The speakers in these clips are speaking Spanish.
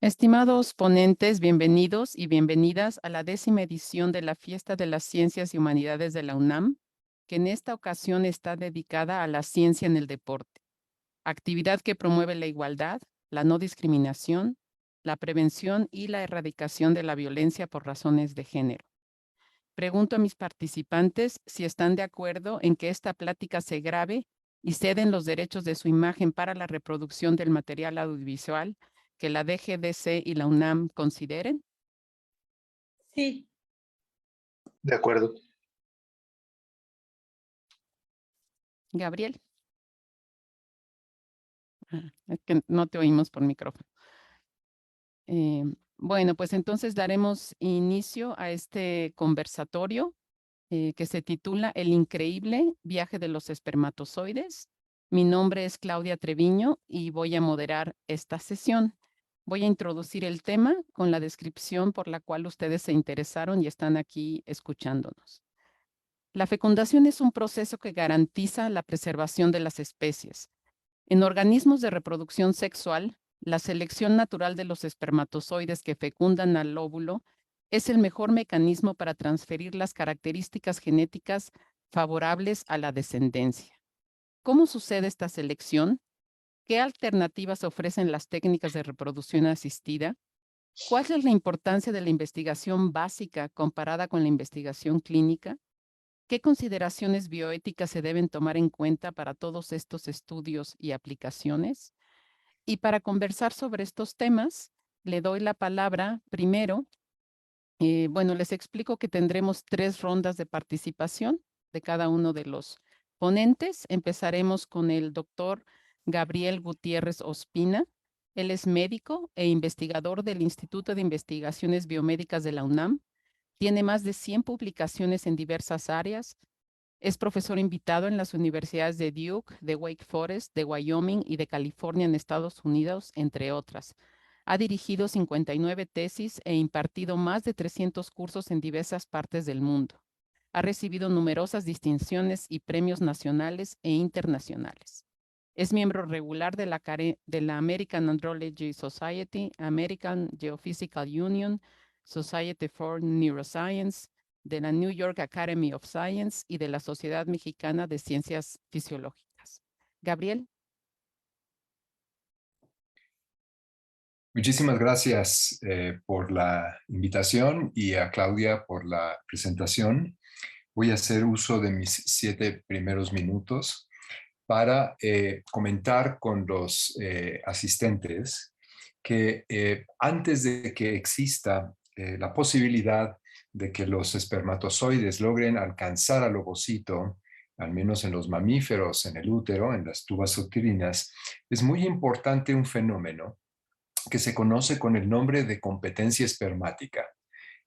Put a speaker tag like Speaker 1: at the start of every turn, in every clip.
Speaker 1: Estimados ponentes, bienvenidos y bienvenidas a la 10ª edición de la Fiesta de las Ciencias y Humanidades de la UNAM, que en esta ocasión está dedicada a la ciencia en el deporte, actividad que promueve la igualdad, la no discriminación, la prevención y la erradicación de la violencia por razones de género. Pregunto a mis participantes si están de acuerdo en que esta plática se grabe y ceden los derechos de su imagen para la reproducción del material audiovisual que la DGDC y la UNAM consideren.
Speaker 2: Sí,
Speaker 3: De acuerdo.
Speaker 1: Gabriel. Es que no te oímos por micrófono. Bueno, pues entonces daremos inicio a este conversatorio que se titula El increíble viaje de los espermatozoides. Mi nombre es Claudia Treviño y voy a moderar esta sesión. Voy a introducir el tema con la descripción por la cual ustedes se interesaron y están aquí escuchándonos. La fecundación es un proceso que garantiza la preservación de las especies. En organismos de reproducción sexual, la selección natural de los espermatozoides que fecundan al óvulo es el mejor mecanismo para transferir las características genéticas favorables a la descendencia. ¿Cómo sucede esta selección? ¿Qué alternativas ofrecen las técnicas de reproducción asistida? ¿Cuál es la importancia de la investigación básica comparada con la investigación clínica? ¿Qué consideraciones bioéticas se deben tomar en cuenta para todos estos estudios y aplicaciones? Y para conversar sobre estos temas, le doy la palabra primero. Bueno, les explico que tendremos 3 rondas de participación de cada uno de los ponentes. Empezaremos con el doctor Gabriel Gutiérrez Ospina. Él es médico e investigador del Instituto de Investigaciones Biomédicas de la UNAM. Tiene más de 100 publicaciones en diversas áreas. Es profesor invitado en las universidades de Duke, de Wake Forest, de Wyoming y de California en Estados Unidos, entre otras. Ha dirigido 59 tesis e impartido más de 300 cursos en diversas partes del mundo. Ha recibido numerosas distinciones y premios nacionales e internacionales. Es miembro regular de la American Andrology Society, American Geophysical Union, Society for Neuroscience, de la New York Academy of Science y de la Sociedad Mexicana de Ciencias Fisiológicas. Gabriel.
Speaker 4: Muchísimas gracias por la invitación y a Claudia por la presentación. Voy a hacer uso de mis 7 primeros minutos para comentar con los asistentes que antes de que exista la posibilidad de que los espermatozoides logren alcanzar al ovocito, al menos en los mamíferos, en el útero, en las tubas uterinas, es muy importante un fenómeno que se conoce con el nombre de competencia espermática.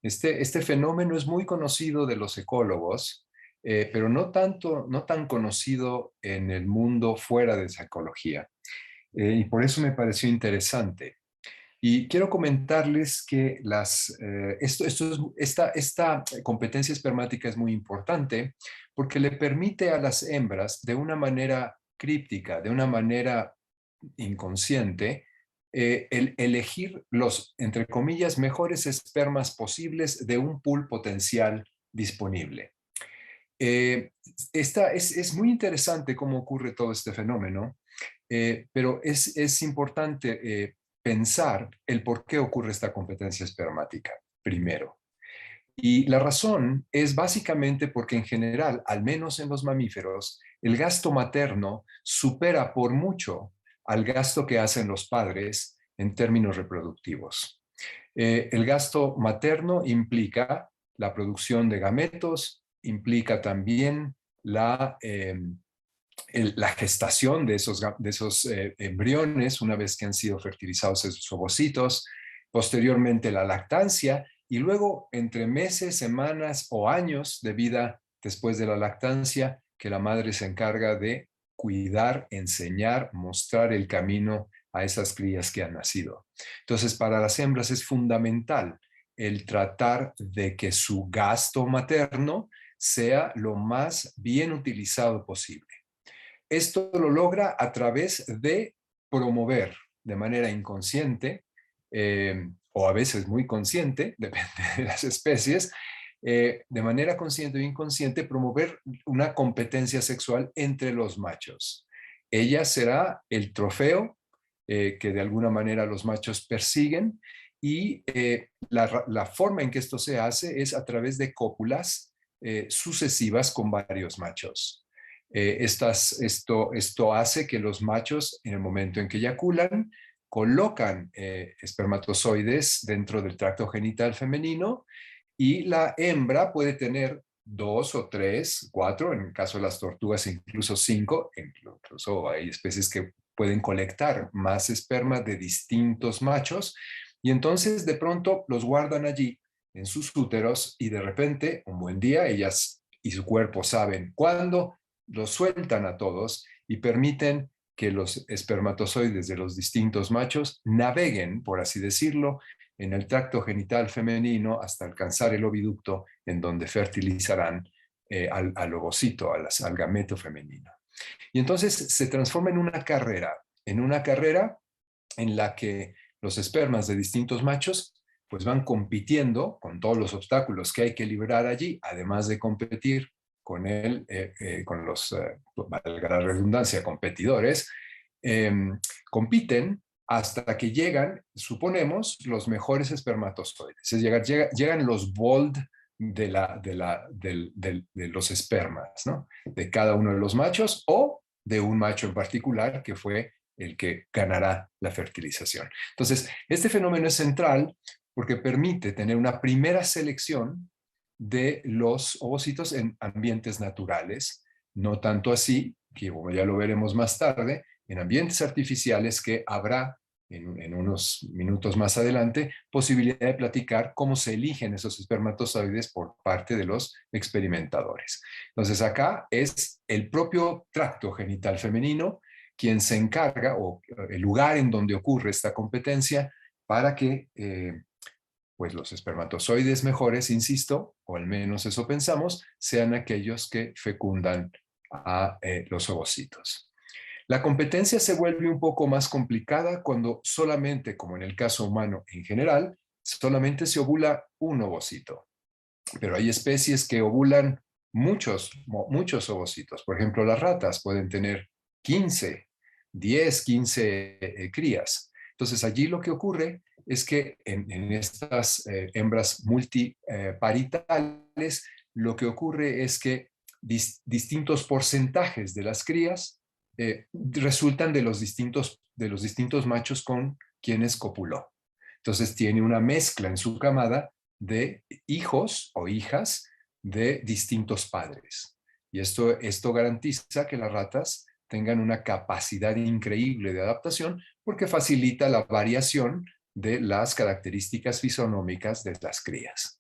Speaker 4: Este fenómeno es muy conocido de los ecólogos, pero no tan conocido en el mundo fuera de esa ecología. Y por eso me pareció interesante. Y quiero comentarles que esta competencia espermática es muy importante porque le permite a las hembras, de una manera críptica, de una manera inconsciente, el elegir los, entre comillas, mejores espermas posibles de un pool potencial disponible. Es muy interesante cómo ocurre todo este fenómeno, pero es importante pensar el por qué ocurre esta competencia espermática primero. Y la razón es básicamente porque en general, al menos en los mamíferos, el gasto materno supera por mucho al gasto que hacen los padres en términos reproductivos. El gasto materno implica la producción de gametos, implica también la gestación de esos embriones una vez que han sido fertilizados esos ovocitos, posteriormente la lactancia y luego entre meses, semanas o años de vida después de la lactancia que la madre se encarga de cuidar, enseñar, mostrar el camino a esas crías que han nacido. Entonces, para las hembras es fundamental el tratar de que su gasto materno sea lo más bien utilizado posible. Esto lo logra a través de promover de manera inconsciente o a veces muy consciente, depende de las especies, de manera consciente o inconsciente, promover una competencia sexual entre los machos. Ella será el trofeo que de alguna manera los machos persiguen, y la forma en que esto se hace es a través de cópulas sucesivas con varios machos. Esto hace que los machos, en el momento en que eyaculan, colocan espermatozoides dentro del tracto genital femenino, y la hembra puede tener 2 o 3, 4, en el caso de las tortugas incluso 5, incluso hay especies que pueden colectar más esperma de distintos machos, y entonces de pronto los guardan allí en sus úteros, y de repente, un buen día, ellas y su cuerpo saben cuándo, los sueltan a todos y permiten que los espermatozoides de los distintos machos naveguen, por así decirlo, en el tracto genital femenino hasta alcanzar el oviducto, en donde fertilizarán al ovocito, al gameto femenino. Y entonces se transforma en una carrera en la que los espermas de distintos machos pues van compitiendo con todos los obstáculos que hay que liberar allí, además de competir con los, valga la redundancia, competidores, compiten hasta que llegan, suponemos, los mejores espermatozoides. Llegan los bold de los espermas, ¿no? De cada uno de los machos, o de un macho en particular que fue el que ganará la fertilización. Entonces, este fenómeno es central porque permite tener una primera selección de los ovocitos en ambientes naturales, no tanto así, que como ya lo veremos más tarde, en ambientes artificiales, que habrá en unos minutos más adelante posibilidad de platicar cómo se eligen esos espermatozoides por parte de los experimentadores. Entonces acá es el propio tracto genital femenino quien se encarga, o el lugar en donde ocurre esta competencia, para que pues los espermatozoides mejores, insisto, o al menos eso pensamos, sean aquellos que fecundan a los ovocitos. La competencia se vuelve un poco más complicada cuando solamente, como en el caso humano en general, solamente se ovula un ovocito. Pero hay especies que ovulan muchos ovocitos. Por ejemplo, las ratas pueden tener 15 crías. Entonces allí lo que ocurre es que en estas hembras multiparitales, lo que ocurre es que distintos porcentajes de las crías resultan de los distintos machos con quienes copuló. Entonces tiene una mezcla en su camada de hijos o hijas de distintos padres. Y esto garantiza que las ratas tengan una capacidad increíble de adaptación, porque facilita la variación de las características fisonómicas de las crías.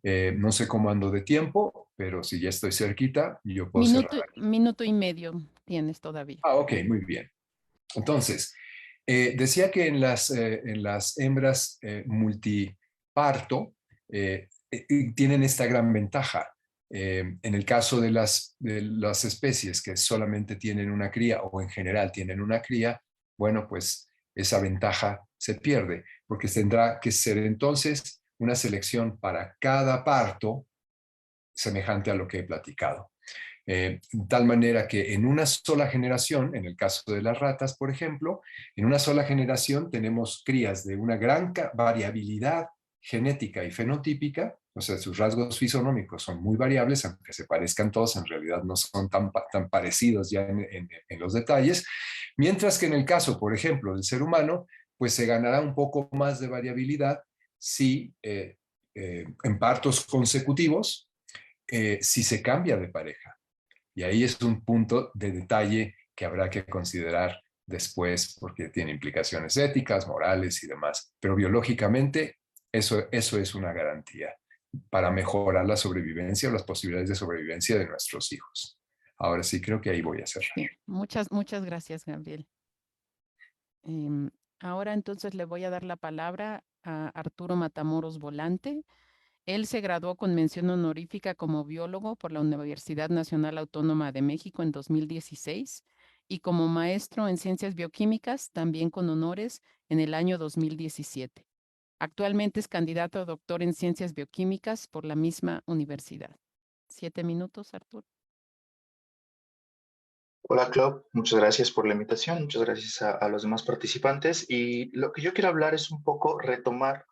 Speaker 4: No sé cómo ando de tiempo, pero si ya estoy cerquita, yo puedo cerrar.
Speaker 1: Minuto y medio tienes todavía.
Speaker 4: Ok, muy bien. Entonces, decía que en las hembras multiparto tienen esta gran ventaja. En el caso de las especies que solamente tienen una cría, o en general tienen una cría, bueno, pues esa ventaja se pierde, porque tendrá que ser entonces una selección para cada parto semejante a lo que he platicado. De tal manera que en una sola generación, en el caso de las ratas, por ejemplo, en una sola generación tenemos crías de una gran variabilidad genética y fenotípica, o sea, sus rasgos fisonómicos son muy variables, aunque se parezcan todos, en realidad no son tan parecidos ya en los detalles, mientras que en el caso, por ejemplo, del ser humano, pues se ganará un poco más de variabilidad si en partos consecutivos, si se cambia de pareja. Y ahí es un punto de detalle que habrá que considerar después, porque tiene implicaciones éticas, morales y demás. Pero biológicamente eso es una garantía para mejorar la sobrevivencia o las posibilidades de sobrevivencia de nuestros hijos. Ahora sí, creo que ahí voy a cerrar.
Speaker 1: Sí, muchas gracias, Gabriel. Ahora entonces le voy a dar la palabra a Arturo Matamoros Volante. Él se graduó con mención honorífica como biólogo por la Universidad Nacional Autónoma de México en 2016 y como maestro en ciencias bioquímicas, también con honores en el año 2017. Actualmente es candidato a doctor en ciencias bioquímicas por la misma universidad. 7 minutos, Arturo.
Speaker 3: Hola, Club. Muchas gracias por la invitación. Muchas gracias a los demás participantes. Y lo que yo quiero hablar es un poco retomar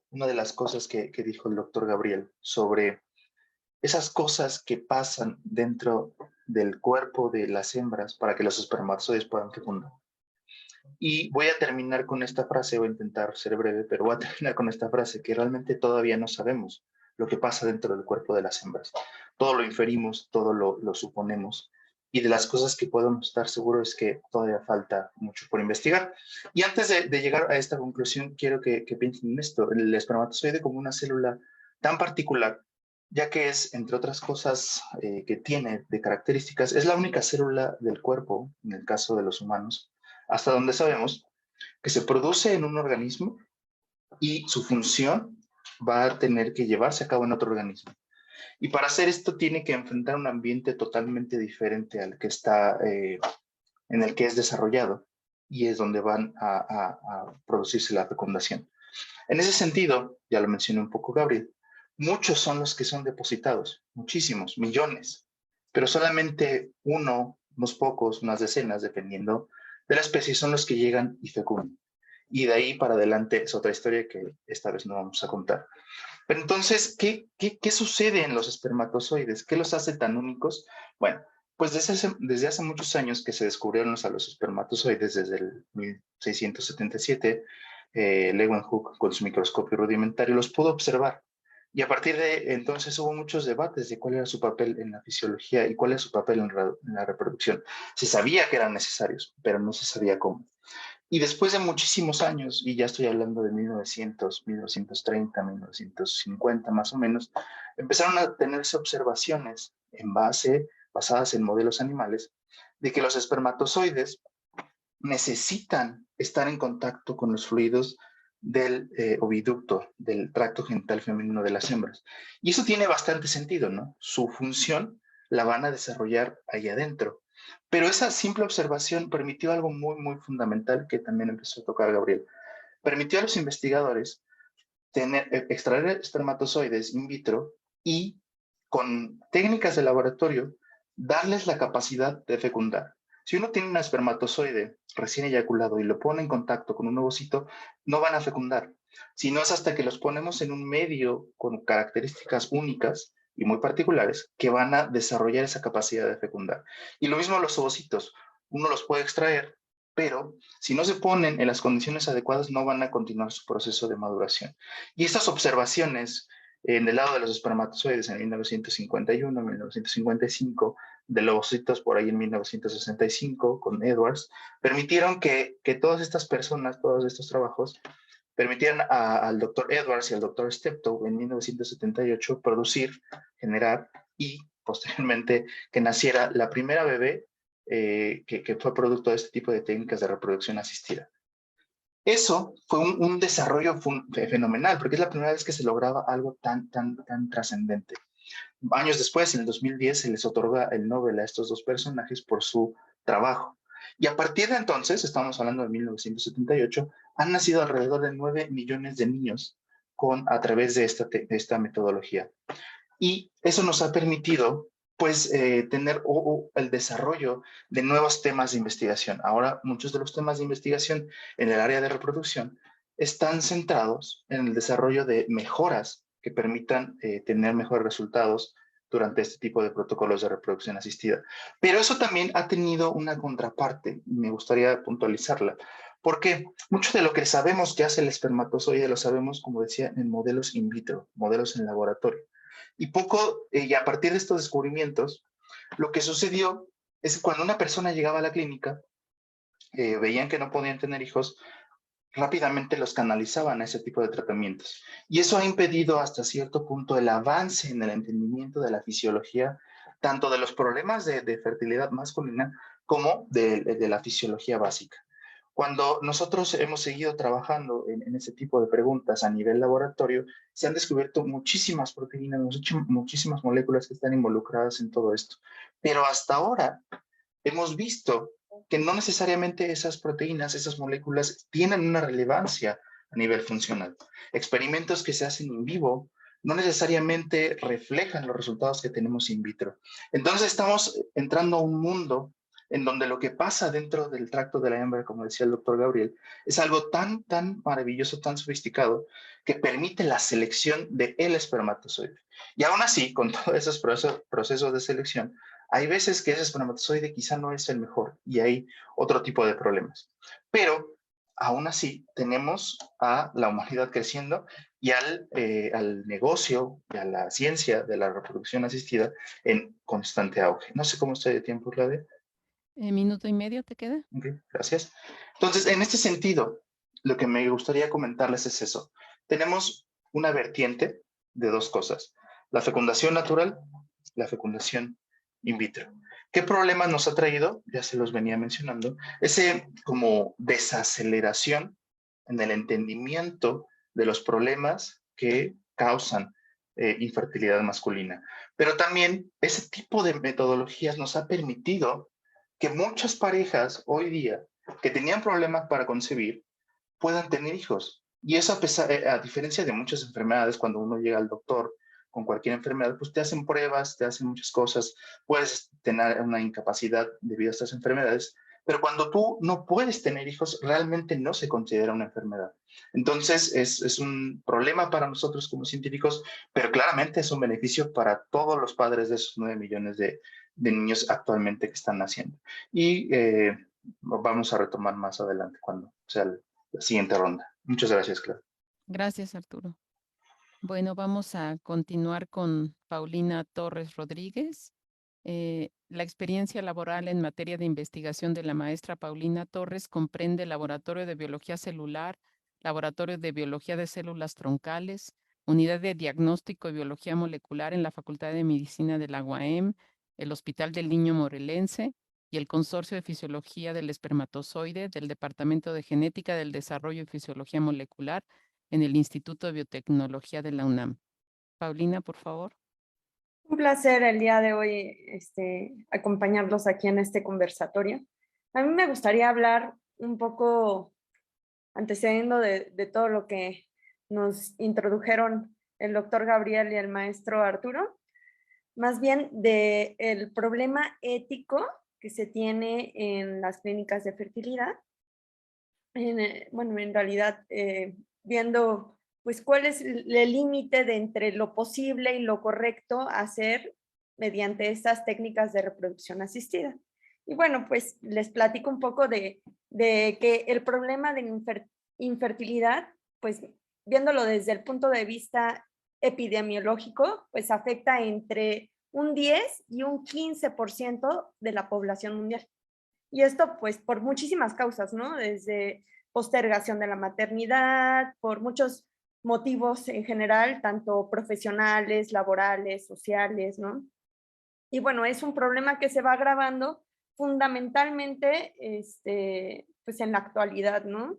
Speaker 3: una de las cosas que dijo el doctor Gabriel sobre esas cosas que pasan dentro del cuerpo de las hembras para que los espermatozoides puedan fecundar. Y voy a terminar con esta frase, voy a intentar ser breve, pero voy a terminar con esta frase, que realmente todavía no sabemos lo que pasa dentro del cuerpo de las hembras. Todo lo inferimos, todo lo suponemos, y de las cosas que podemos estar seguros es que todavía falta mucho por investigar. Y antes de llegar a esta conclusión, quiero que piensen en esto, el espermatozoide como una célula tan particular, ya que es, entre otras cosas que tiene de características, es la única célula del cuerpo, en el caso de los humanos, hasta donde sabemos, que se produce en un organismo y su función va a tener que llevarse a cabo en otro organismo. Y para hacer esto tiene que enfrentar un ambiente totalmente diferente al que está, en el que es desarrollado, y es donde van a producirse la fecundación. En ese sentido, ya lo mencioné un poco Gabriel, muchos son los que son depositados, muchísimos, millones, pero solamente unos pocos, unas decenas, dependiendo de la especie, son los que llegan y fecundan. Y de ahí para adelante es otra historia que esta vez no vamos a contar. Pero entonces, ¿qué sucede en los espermatozoides? ¿Qué los hace tan únicos? Bueno, pues desde hace muchos años que se descubrieron a los espermatozoides, desde el 1677, Leeuwenhoek con su microscopio rudimentario los pudo observar. Y a partir de entonces hubo muchos debates de cuál era su papel en la fisiología y cuál es su papel en la reproducción. Se sabía que eran necesarios, pero no se sabía cómo. Y después de muchísimos años, y ya estoy hablando de 1900, 1930, 1950 más o menos, empezaron a tenerse observaciones basadas en modelos animales, de que los espermatozoides necesitan estar en contacto con los fluidos del oviducto, del tracto genital femenino de las hembras. Y eso tiene bastante sentido, ¿no? Su función la van a desarrollar ahí adentro. Pero esa simple observación permitió algo muy, muy fundamental que también empezó a tocar Gabriel. Permitió a los investigadores extraer espermatozoides in vitro y con técnicas de laboratorio darles la capacidad de fecundar. Si uno tiene un espermatozoide recién eyaculado y lo pone en contacto con un ovocito, no van a fecundar. Si no es hasta que los ponemos en un medio con características únicas y muy particulares que van a desarrollar esa capacidad de fecundar. Y lo mismo los ovocitos. Uno los puede extraer, pero si no se ponen en las condiciones adecuadas no van a continuar su proceso de maduración. Y estas observaciones en el lado de los espermatozoides en 1951, 1955, de los ovocitos por ahí en 1965 con Edwards, permitieron que todas estas personas, todos estos trabajos, permitieron al doctor Edwards y al doctor Steptoe en 1978 producir, generar y posteriormente que naciera la primera bebé que fue producto de este tipo de técnicas de reproducción asistida. Eso fue un desarrollo fenomenal, porque es la primera vez que se lograba algo tan trascendente. Años después, en el 2010, se les otorga el Nobel a estos dos personajes por su trabajo. Y a partir de entonces, estamos hablando de 1978, han nacido alrededor de 9 millones de niños a través de esta metodología. Y eso nos ha permitido pues tener el desarrollo de nuevos temas de investigación. Ahora muchos de los temas de investigación en el área de reproducción están centrados en el desarrollo de mejoras que permitan tener mejores resultados durante este tipo de protocolos de reproducción asistida. Pero eso también ha tenido una contraparte, y me gustaría puntualizarla, porque mucho de lo que sabemos que hace el espermatozoide lo sabemos, como decía, en modelos in vitro, modelos en laboratorio. Y a partir de estos descubrimientos, lo que sucedió es que cuando una persona llegaba a la clínica, veían que no podían tener hijos, rápidamente los canalizaban a ese tipo de tratamientos. Y eso ha impedido hasta cierto punto el avance en el entendimiento de la fisiología, tanto de los problemas de fertilidad masculina como de la fisiología básica. Cuando nosotros hemos seguido trabajando en ese tipo de preguntas a nivel laboratorio, se han descubierto muchísimas proteínas, muchísimas moléculas que están involucradas en todo esto. Pero hasta ahora hemos visto que no necesariamente esas proteínas, esas moléculas tienen una relevancia a nivel funcional. Experimentos que se hacen en vivo no necesariamente reflejan los resultados que tenemos in vitro. Entonces estamos entrando a un mundo en donde lo que pasa dentro del tracto de la hembra, como decía el doctor Gabriel, es algo tan maravilloso, tan sofisticado, que permite la selección del espermatozoide. Y aún así, con todos esos procesos de selección, hay veces que ese espermatozoide quizá no es el mejor y hay otro tipo de problemas. Pero aún así tenemos a la humanidad creciendo y al negocio y a la ciencia de la reproducción asistida en constante auge. No sé cómo estoy de tiempo, Claudia.
Speaker 1: Minuto y medio te queda.
Speaker 3: Ok, gracias. Entonces, en este sentido, lo que me gustaría comentarles es eso. Tenemos una vertiente de dos cosas: la fecundación natural, la fecundación in vitro. ¿Qué problemas nos ha traído? Ya se los venía mencionando. Ese como desaceleración en el entendimiento de los problemas que causan infertilidad masculina. Pero también ese tipo de metodologías nos ha permitido que muchas parejas hoy día que tenían problemas para concebir puedan tener hijos. Y eso a diferencia de muchas enfermedades, cuando uno llega al doctor con cualquier enfermedad, pues te hacen pruebas, te hacen muchas cosas, puedes tener una incapacidad debido a estas enfermedades, pero cuando tú no puedes tener hijos, realmente no se considera una enfermedad. Entonces es un problema para nosotros como científicos, pero claramente es un beneficio para todos los padres de esos 9 millones de niños actualmente que están naciendo. Y vamos a retomar más adelante cuando sea la siguiente ronda. Muchas gracias, Clara.
Speaker 1: Gracias, Arturo. Bueno, vamos a continuar con Paulina Torres Rodríguez. La experiencia laboral en materia de investigación de la maestra Paulina Torres comprende laboratorio de biología celular, laboratorio de biología de células troncales, unidad de diagnóstico y biología molecular en la Facultad de Medicina de la UAM, el Hospital del Niño Morelense y el Consorcio de Fisiología del Espermatozoide del Departamento de Genética del Desarrollo y Fisiología Molecular en el Instituto de Biotecnología de la UNAM. Paulina, por favor.
Speaker 2: Un placer el día de hoy acompañarlos aquí en este conversatorio. A mí me gustaría hablar un poco, antecediendo de todo lo que nos introdujeron el doctor Gabriel y el maestro Arturo, más bien del problema ético que se tiene en las clínicas de fertilidad. Bueno, en realidad, viendo pues cuál es el límite de entre lo posible y lo correcto hacer mediante estas técnicas de reproducción asistida. Y bueno, pues les platico un poco de que el problema de infertilidad, pues viéndolo desde el punto de vista epidemiológico, pues afecta entre un 10 y un 15% de la población mundial. Y esto pues por muchísimas causas, ¿no? Desde postergación de la maternidad, por muchos motivos en general, tanto profesionales, laborales, sociales, ¿no? Y bueno, es un problema que se va agravando fundamentalmente pues en la actualidad, ¿no?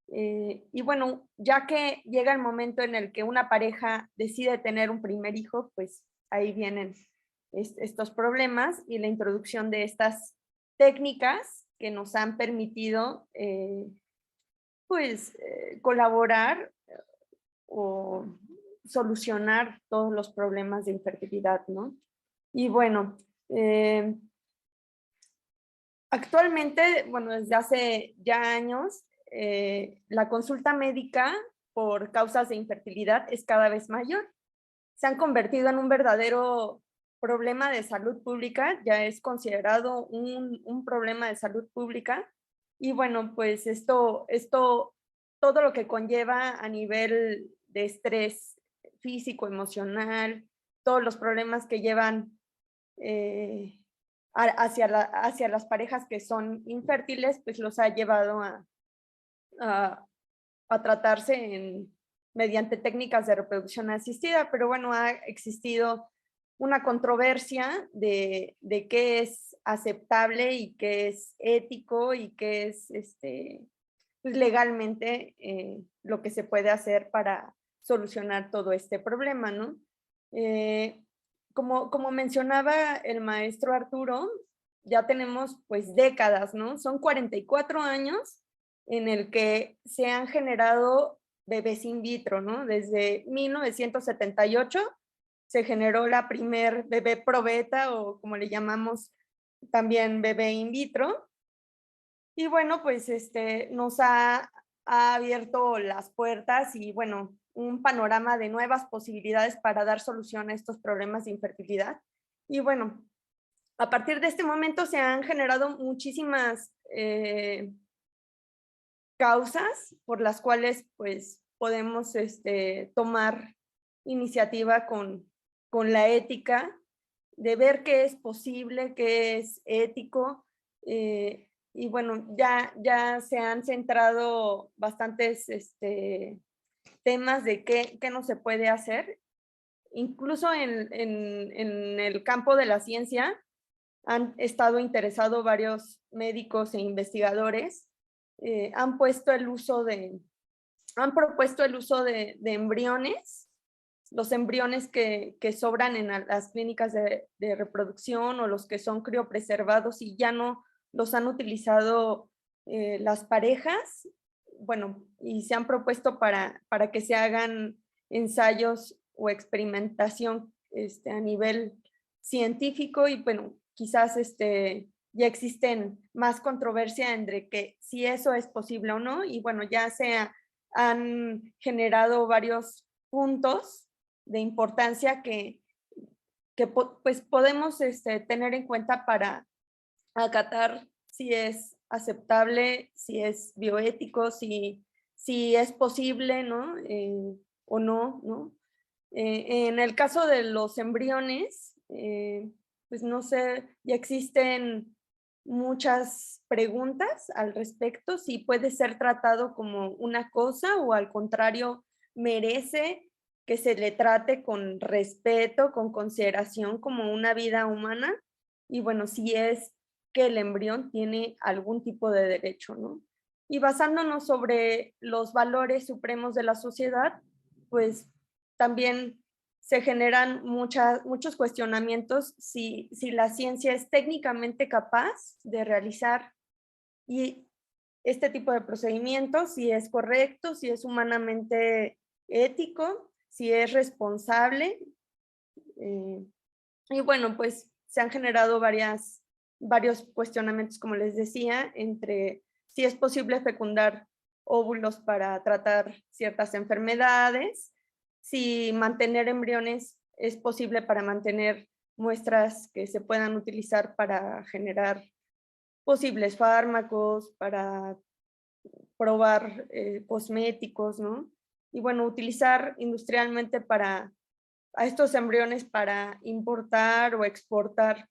Speaker 2: Y bueno, ya que llega el momento en el que una pareja decide tener un primer hijo, pues ahí vienen estos problemas y la introducción de estas técnicas que nos han permitido colaborar o solucionar todos los problemas de infertilidad, ¿no? Y bueno, actualmente, bueno, desde hace ya años, la consulta médica por causas de infertilidad es cada vez mayor. Se han convertido en un verdadero problema de salud pública, ya es considerado un problema de salud pública. Y bueno, pues esto, todo lo que conlleva a nivel de estrés físico, emocional, todos los problemas que llevan hacia las parejas que son infértiles, pues los ha llevado a tratarse mediante técnicas de reproducción asistida, pero bueno, ha existido una controversia de qué es aceptable y qué es ético y qué es pues legalmente lo que se puede hacer para solucionar todo este problema, ¿no? Como mencionaba el maestro Arturo, ya tenemos pues décadas, ¿no? Son 44 años en el que se han generado bebés in vitro, ¿no? Desde 1978 se generó la primer bebé probeta, o como le llamamos también bebé in vitro. Y bueno, pues nos ha abierto las puertas y bueno, un panorama de nuevas posibilidades para dar solución a estos problemas de infertilidad. Y bueno, a partir de este momento se han generado muchísimas causas por las cuales pues podemos tomar iniciativa con la ética, de ver qué es posible, qué es ético. Y bueno, ya se han centrado bastantes temas de qué no se puede hacer. Incluso en el campo de la ciencia han estado interesados varios médicos e investigadores, han propuesto el uso de embriones, los embriones que sobran en las clínicas de reproducción, o los que son criopreservados y ya no los han utilizado las parejas, bueno, y se han propuesto para que se hagan ensayos o experimentación a nivel científico. Y bueno, quizás ya existen más controversia entre que si eso es posible o no, y bueno, ya han generado varios puntos de importancia que pues podemos tener en cuenta para acatar si es aceptable, si es bioético, si es posible, ¿no? O no, ¿no? En el caso de los embriones, pues no sé, ya existen muchas preguntas al respecto, si puede ser tratado como una cosa o al contrario merece que se le trate con respeto, con consideración como una vida humana. Y bueno, si es que el embrión tiene algún tipo de derecho, ¿no? Y basándonos sobre los valores supremos de la sociedad, pues también se generan muchos cuestionamientos si la ciencia es técnicamente capaz de realizar este tipo de procedimientos, si es correcto, si es humanamente ético, si es responsable. Y bueno, pues se han generado varios cuestionamientos, como les decía, entre si es posible fecundar óvulos para tratar ciertas enfermedades, si mantener embriones es posible para mantener muestras que se puedan utilizar para generar posibles fármacos, para probar cosméticos, ¿no? Y bueno, utilizar industrialmente a estos embriones para importar o exportar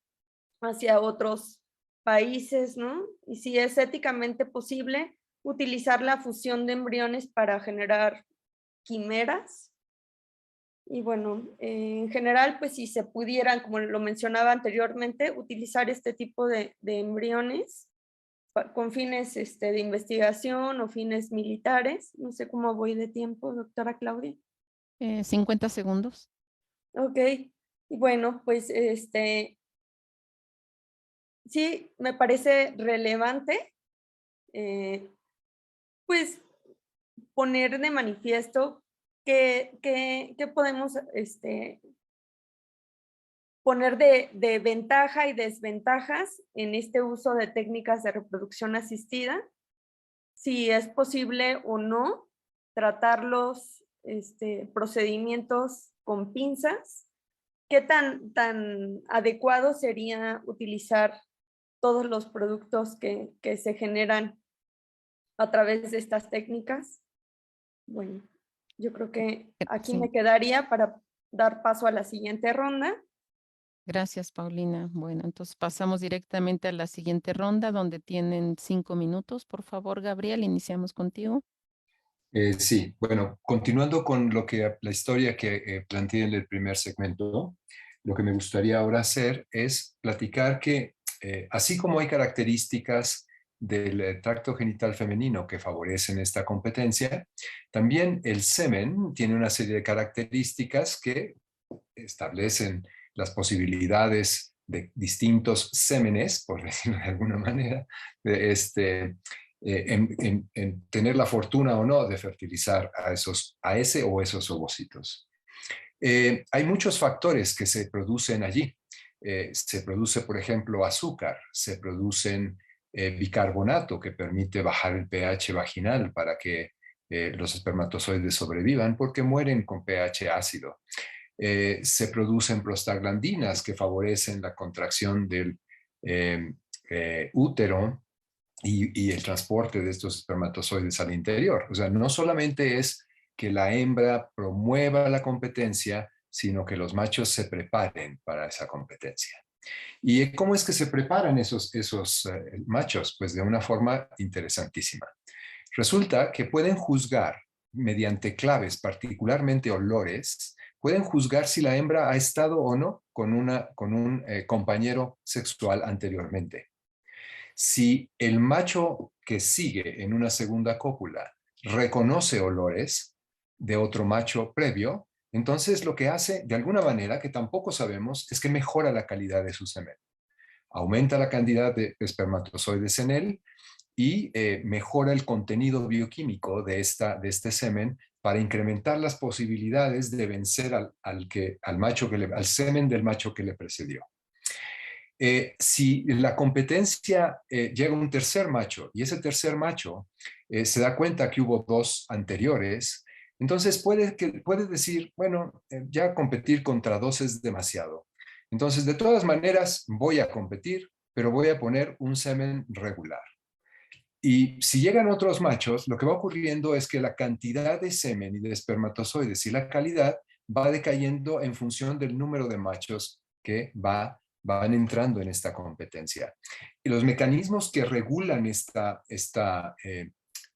Speaker 2: hacia otros países, ¿no? Y si es éticamente posible utilizar la fusión de embriones para generar quimeras. Y bueno, en general, pues si se pudieran, como lo mencionaba anteriormente, utilizar este tipo de embriones con fines de investigación o fines militares. No sé cómo voy de tiempo, doctora Claudia.
Speaker 1: 50 segundos.
Speaker 2: Ok, y bueno, pues sí, me parece relevante, pues poner de manifiesto que podemos poner de ventaja y desventajas en este uso de técnicas de reproducción asistida, si es posible o no tratar los procedimientos con pinzas, qué tan adecuado sería utilizar todos los productos que se generan a través de estas técnicas. Bueno, yo creo que aquí
Speaker 1: Sí.
Speaker 2: me quedaría para dar paso a la siguiente ronda.
Speaker 1: Gracias, Paulina. Bueno, entonces pasamos directamente a la siguiente ronda, donde tienen 5 minutos. Por favor, Gabriel, iniciamos contigo.
Speaker 4: Sí, bueno, continuando con la historia que planteé en el primer segmento, lo que me gustaría ahora hacer es platicar que así como hay características del tracto genital femenino que favorecen esta competencia, también el semen tiene una serie de características que establecen las posibilidades de distintos sémenes, por decirlo de alguna manera, en tener la fortuna o no de fertilizar a ese o esos ovocitos. Hay muchos factores que se producen allí. Se produce, por ejemplo, azúcar, se producen bicarbonato que permite bajar el pH vaginal para que los espermatozoides sobrevivan porque mueren con pH ácido. Se producen prostaglandinas que favorecen la contracción del útero y el transporte de estos espermatozoides al interior. O sea, no solamente es que la hembra promueva la competencia, sino que los machos se preparen para esa competencia. ¿Y cómo es que se preparan esos machos? Pues de una forma interesantísima. Resulta que pueden juzgar mediante claves, particularmente olores, pueden juzgar si la hembra ha estado o no con un compañero sexual anteriormente. Si el macho que sigue en una segunda cópula reconoce olores de otro macho previo, entonces lo que hace, de alguna manera, que tampoco sabemos, es que mejora la calidad de su semen. Aumenta la cantidad de espermatozoides en él y mejora el contenido bioquímico de este semen para incrementar las posibilidades de vencer al semen del macho que le precedió. Si la competencia llega a un tercer macho y ese tercer macho se da cuenta que hubo dos anteriores, entonces puede decir, bueno, ya competir contra dos es demasiado. Entonces, de todas maneras, voy a competir, pero voy a poner un semen regular. Y si llegan otros machos, lo que va ocurriendo es que la cantidad de semen y de espermatozoides y la calidad va decayendo en función del número de machos que van entrando en esta competencia. Y los mecanismos que regulan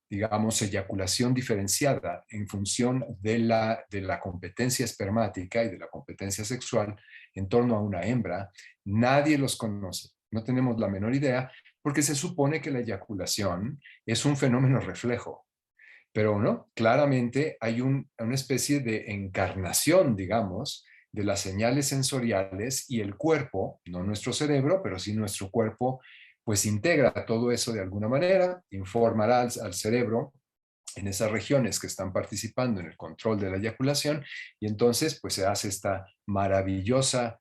Speaker 4: digamos, eyaculación diferenciada en función de la competencia espermática y de la competencia sexual en torno a una hembra, nadie los conoce. No tenemos la menor idea, porque se supone que la eyaculación es un fenómeno reflejo. Pero no, claramente hay una especie de encarnación, digamos, de las señales sensoriales y el cuerpo, no nuestro cerebro, pero sí nuestro cuerpo, pues integra todo eso de alguna manera, informará al cerebro en esas regiones que están participando en el control de la eyaculación y entonces pues se hace esta maravilloso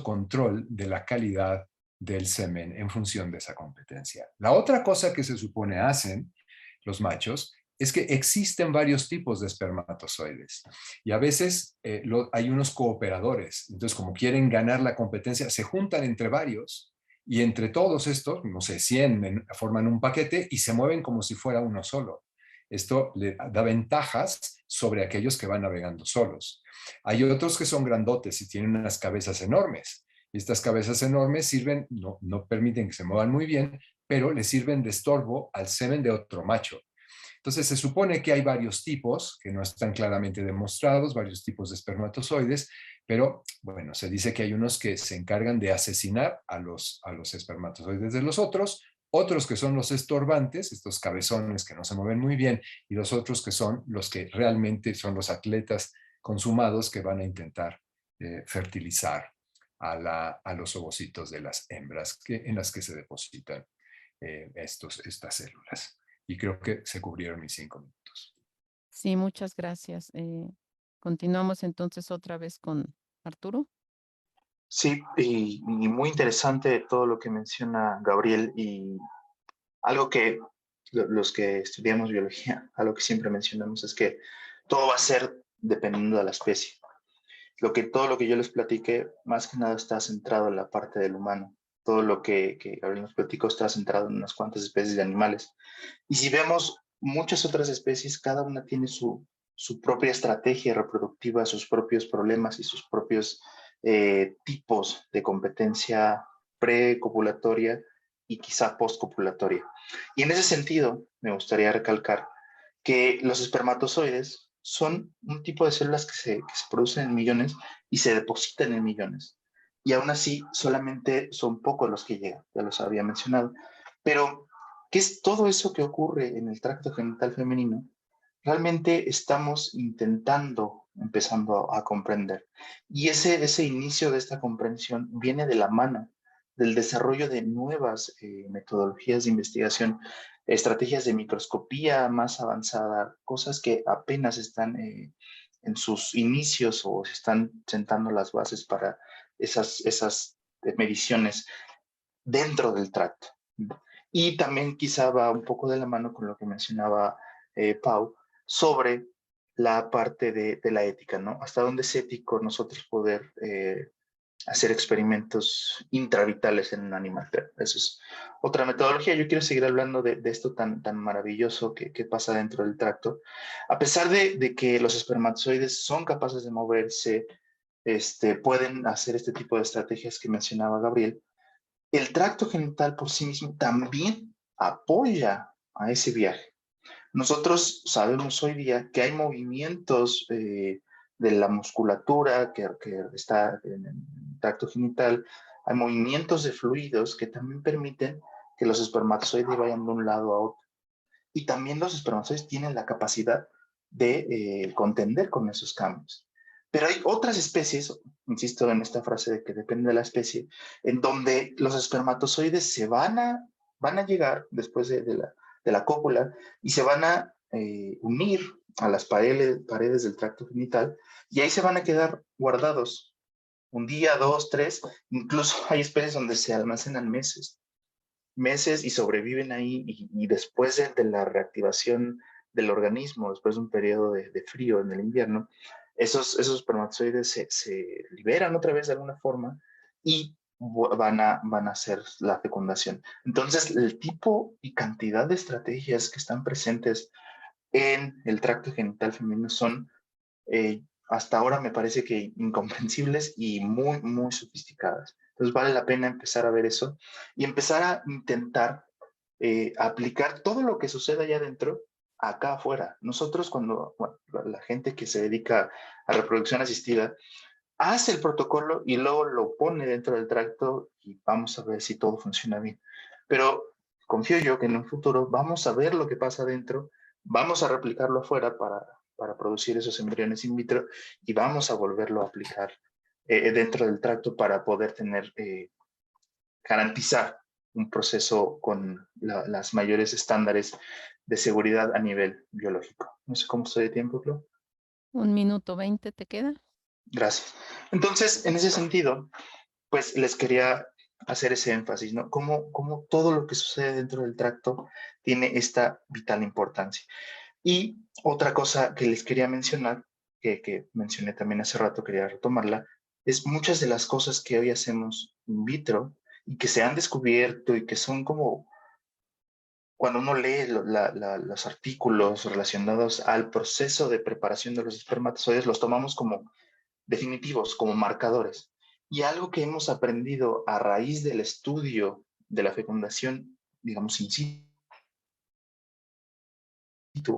Speaker 4: control de la calidad del semen en función de esa competencia. La otra cosa que se supone hacen los machos es que existen varios tipos de espermatozoides y a veces hay unos cooperadores. Entonces, como quieren ganar la competencia, se juntan entre varios y entre todos estos, no sé, 100 forman un paquete y se mueven como si fuera uno solo. Esto le da ventajas sobre aquellos que van navegando solos. Hay otros que son grandotes y tienen unas cabezas enormes. Y estas cabezas enormes sirven, no permiten que se muevan muy bien, pero le sirven de estorbo al semen de otro macho. Entonces se supone que hay varios tipos que no están claramente demostrados, varios tipos de espermatozoides, pero bueno, se dice que hay unos que se encargan de asesinar a los espermatozoides de los otros que son los estorbantes, estos cabezones que no se mueven muy bien, y los otros que son los que realmente son los atletas consumados que van a intentar fertilizar a los ovocitos de las hembras en las que se depositan estas células. Y creo que se cubrieron mis 5 minutos.
Speaker 1: Sí, muchas gracias. Continuamos entonces otra vez con Arturo.
Speaker 3: Sí, y muy interesante todo lo que menciona Gabriel y algo que los que estudiamos biología, algo que siempre mencionamos es que todo va a ser dependiendo de la especie. Todo lo que yo les platiqué, más que nada está centrado en la parte del humano. Todo lo que Gabriel nos platicó está centrado en unas cuantas especies de animales. Y si vemos muchas otras especies, cada una tiene su propia estrategia reproductiva, sus propios problemas y sus propios tipos de competencia precopulatoria y quizá postcopulatoria. Y en ese sentido, me gustaría recalcar que los espermatozoides son un tipo de células que se producen en millones y se depositan en millones. Y aún así, solamente son pocos los que llegan, ya los había mencionado. Pero, ¿qué es todo eso que ocurre en el tracto genital femenino? Realmente estamos intentando empezando a comprender. Y ese inicio de esta comprensión viene de la mano del desarrollo de nuevas metodologías de investigación, estrategias de microscopía más avanzada, cosas que apenas están en sus inicios o se están sentando las bases para esas mediciones dentro del tracto. Y también quizá va un poco de la mano con lo que mencionaba Pau sobre la parte de la ética, ¿no? Hasta dónde es ético nosotros poder hacer experimentos intravitales en un animal. Eso es otra metodología. Yo quiero seguir hablando de esto tan maravilloso que pasa dentro del tracto. A pesar de que los espermatozoides son capaces de moverse, pueden hacer este tipo de estrategias que mencionaba Gabriel, el tracto genital por sí mismo también apoya a ese viaje. Nosotros sabemos hoy día que hay movimientos de la musculatura que está en el tracto genital, hay movimientos de fluidos que también permiten que los espermatozoides vayan de un lado a otro. Y también los espermatozoides tienen la capacidad de contender con esos cambios. Pero hay otras especies, insisto en esta frase de que depende de la especie, en donde los espermatozoides van a llegar después de la cópula y se van a unir a las paredes del tracto genital y ahí se van a quedar guardados un día, dos, tres, incluso hay especies donde se almacenan meses y sobreviven ahí y después de la reactivación del organismo, después de un periodo de frío en el invierno, esos espermatozoides se liberan otra vez de alguna forma y van a hacer la fecundación. Entonces, el tipo y cantidad de estrategias que están presentes en el tracto genital femenino son hasta ahora me parece que incomprensibles y muy sofisticadas. Entonces vale la pena empezar a ver eso y empezar a intentar aplicar todo lo que sucede allá adentro acá afuera. Nosotros cuando, bueno, la gente que se dedica a reproducción asistida hace el protocolo y luego lo pone dentro del tracto y vamos a ver si todo funciona bien. Pero confío yo que en un futuro vamos a ver lo que pasa adentro, vamos a replicarlo afuera para producir esos embriones in vitro y vamos a volverlo a aplicar dentro del tracto para poder tener, garantizar un proceso con las mayores estándares de seguridad a nivel biológico. No sé cómo estoy de tiempo, Clau.
Speaker 1: 1 minuto 20 te queda.
Speaker 3: Gracias. Entonces, en ese sentido, pues les quería hacer ese énfasis, ¿no? Cómo todo lo que sucede dentro del tracto tiene esta vital importancia. Y otra cosa que les quería mencionar, que mencioné también hace rato, quería retomarla, es muchas de las cosas que hoy hacemos in vitro y que se han descubierto y que son como cuando uno lee los artículos relacionados al proceso de preparación de los espermatozoides, los tomamos como definitivos, como marcadores. Y algo que hemos aprendido a raíz del estudio de la fecundación, digamos, in situ,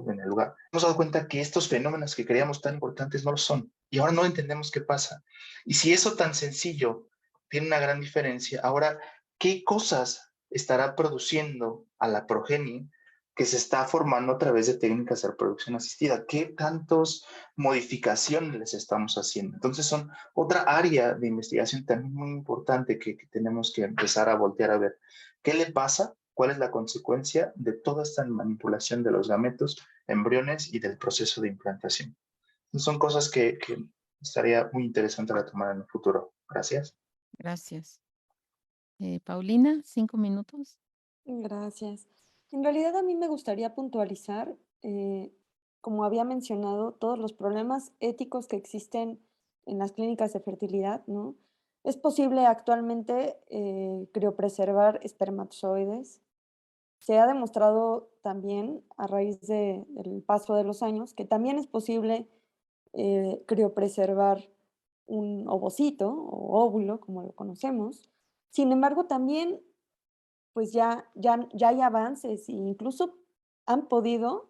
Speaker 3: en el lugar, hemos dado cuenta que estos fenómenos que creíamos tan importantes no lo son. Y ahora no entendemos qué pasa. Y si eso tan sencillo tiene una gran diferencia, ahora, ¿qué cosas estará produciendo a la progenie que se está formando a través de técnicas de reproducción asistida? ¿Qué tantas modificaciones les estamos haciendo? Entonces son otra área de investigación también muy importante que tenemos que empezar a voltear a ver. ¿Qué le pasa? ¿Cuál es la consecuencia de toda esta manipulación de los gametos, embriones y del proceso de implantación? Son cosas que estaría muy interesante retomar en el futuro. Gracias.
Speaker 1: Gracias. Paulina, 5 minutos.
Speaker 2: Gracias. En realidad a mí me gustaría puntualizar, como había mencionado, todos los problemas éticos que existen en las clínicas de fertilidad, ¿no? Es posible actualmente criopreservar espermatozoides. Se ha demostrado también a raíz del paso de los años que también es posible criopreservar un ovocito o óvulo, como lo conocemos. Sin embargo, también pues ya hay avances e incluso han podido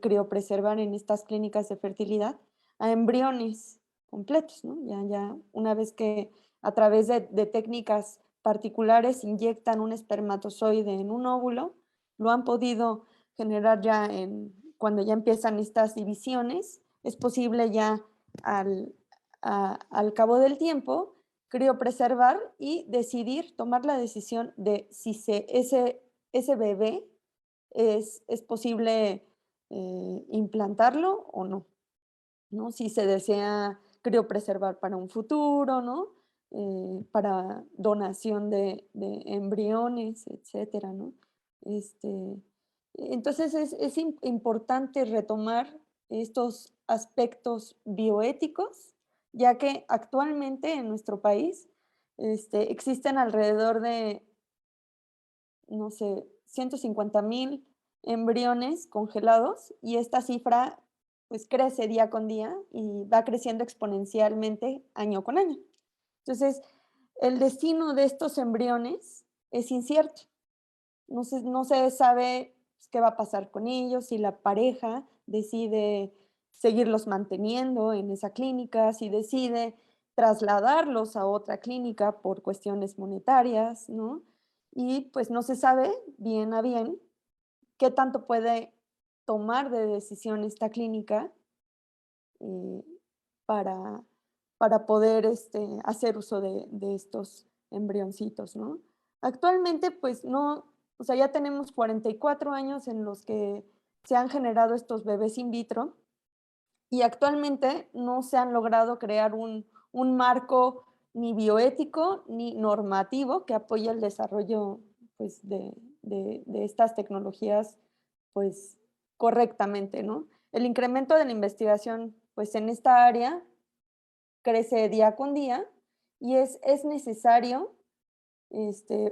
Speaker 2: criopreservar en estas clínicas de fertilidad a embriones completos, ¿no? Ya una vez que a través de técnicas particulares inyectan un espermatozoide en un óvulo, lo han podido generar ya cuando ya empiezan estas divisiones, es posible ya al cabo del tiempo criopreservar y decidir, tomar la decisión de si ese bebé es posible implantarlo o no, ¿no? Si se desea criopreservar para un futuro, ¿no? Para donación de embriones, etcétera, ¿no? Entonces es importante retomar estos aspectos bioéticos, ya que actualmente en nuestro país existen alrededor de, no sé, 150,000 embriones congelados y esta cifra pues crece día con día y va creciendo exponencialmente año con año. Entonces, el destino de estos embriones es incierto. No se sabe pues, qué va a pasar con ellos, si la pareja decide seguirlos manteniendo en esa clínica, si decide trasladarlos a otra clínica por cuestiones monetarias, ¿no? Y pues no se sabe bien a bien qué tanto puede tomar de decisión esta clínica eh, para, para poder hacer uso de estos embrioncitos, ¿no? Actualmente, pues no, o sea, ya tenemos 44 años en los que se han generado estos bebés in vitro y actualmente no se han logrado crear un marco ni bioético ni normativo que apoye el desarrollo pues, de estas tecnologías pues, correctamente, ¿no? El incremento de la investigación pues, en esta área crece día con día y es necesario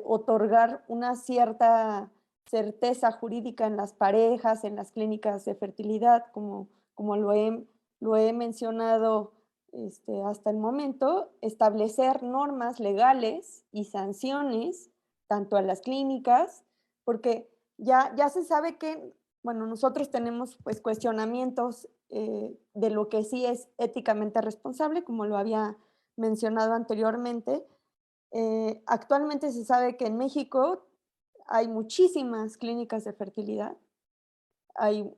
Speaker 2: otorgar una cierta certeza jurídica en las parejas, en las clínicas de fertilidad, como lo he mencionado hasta el momento, establecer normas legales y sanciones tanto a las clínicas, porque ya se sabe que, bueno, nosotros tenemos pues cuestionamientos de lo que sí es éticamente responsable, como lo había mencionado anteriormente. Actualmente se sabe que en México hay muchísimas clínicas de fertilidad, hay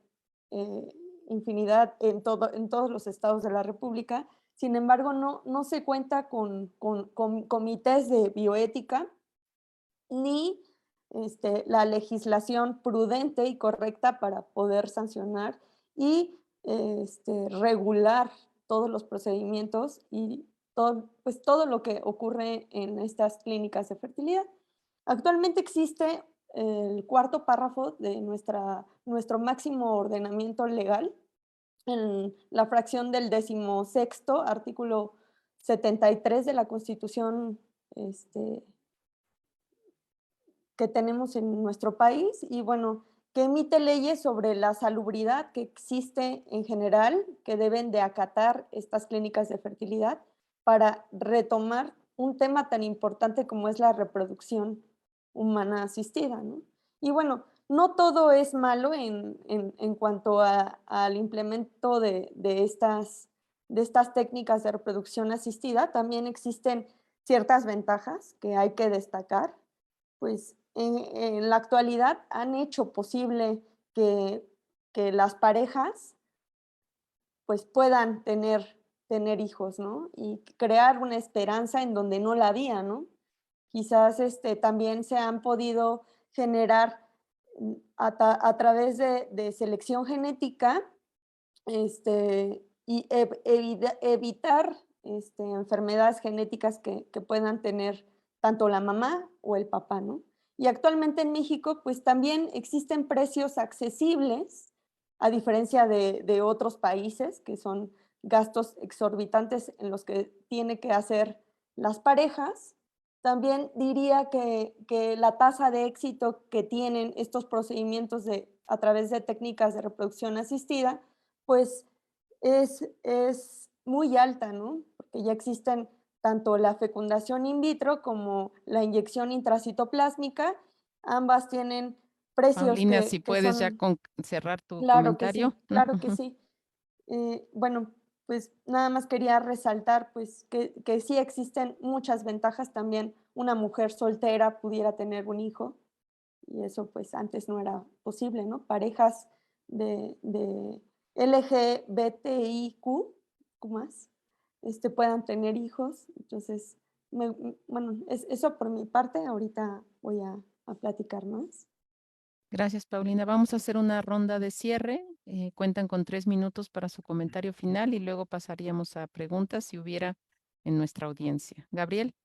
Speaker 2: infinidad en todos los estados de la República, sin embargo no se cuenta con comités de bioética ni la legislación prudente y correcta para poder sancionar y regular todos los procedimientos y pues todo lo que ocurre en estas clínicas de fertilidad. Actualmente existe el cuarto párrafo de nuestro máximo ordenamiento legal, en la fracción del 16º artículo 73 de la Constitución que tenemos en nuestro país y bueno, que emite leyes sobre la salubridad que existe en general, que deben de acatar estas clínicas de fertilidad para retomar un tema tan importante como es la reproducción humana asistida, ¿no? Y bueno, no todo es malo en cuanto al implemento de estas técnicas de reproducción asistida, también existen ciertas ventajas que hay que destacar, pues en la actualidad han hecho posible que las parejas pues puedan tener hijos, ¿no? Y crear una esperanza en donde no la había, ¿no? Quizás también se han podido generar a través de selección genética y evitar enfermedades genéticas que puedan tener tanto la mamá o el papá, ¿no? Y actualmente en México, pues también existen precios accesibles, a diferencia de otros países, que son gastos exorbitantes en los que tiene que hacer las parejas. También diría que la tasa de éxito que tienen estos procedimientos a través de técnicas de reproducción asistida, pues es muy alta, ¿no? Porque ya existen tanto la fecundación in vitro como la inyección intracitoplásmica, ambas tienen precios
Speaker 1: Paulina, si
Speaker 2: que
Speaker 1: puedes ya
Speaker 2: son,
Speaker 1: cerrar tu
Speaker 2: claro que sí,
Speaker 1: comentario.
Speaker 2: claro que sí. Bueno, pues nada más quería resaltar pues que sí existen muchas ventajas también. Una mujer soltera pudiera tener un hijo y eso pues antes no era posible, ¿no? Parejas LGBTIQ, más, puedan tener hijos. Entonces, bueno, eso por mi parte. Ahorita voy a platicar más.
Speaker 1: Gracias, Paulina. Vamos a hacer una ronda de cierre. Cuentan con 3 minutos para su comentario final y luego pasaríamos a preguntas si hubiera en nuestra audiencia. Gabriel.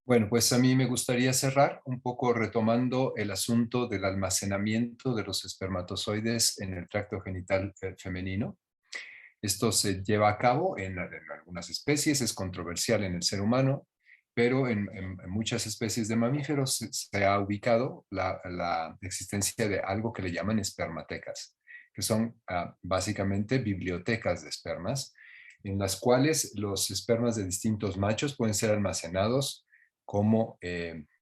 Speaker 4: Bueno, pues a mí me gustaría cerrar un poco retomando el asunto del almacenamiento de los espermatozoides en el tracto genital femenino. Esto se lleva a cabo en algunas especies, es controversial en el ser humano, pero en muchas especies de mamíferos se ha ubicado la existencia de algo que le llaman espermatecas, que son básicamente bibliotecas de espermas, en las cuales los espermas de distintos machos pueden ser almacenados como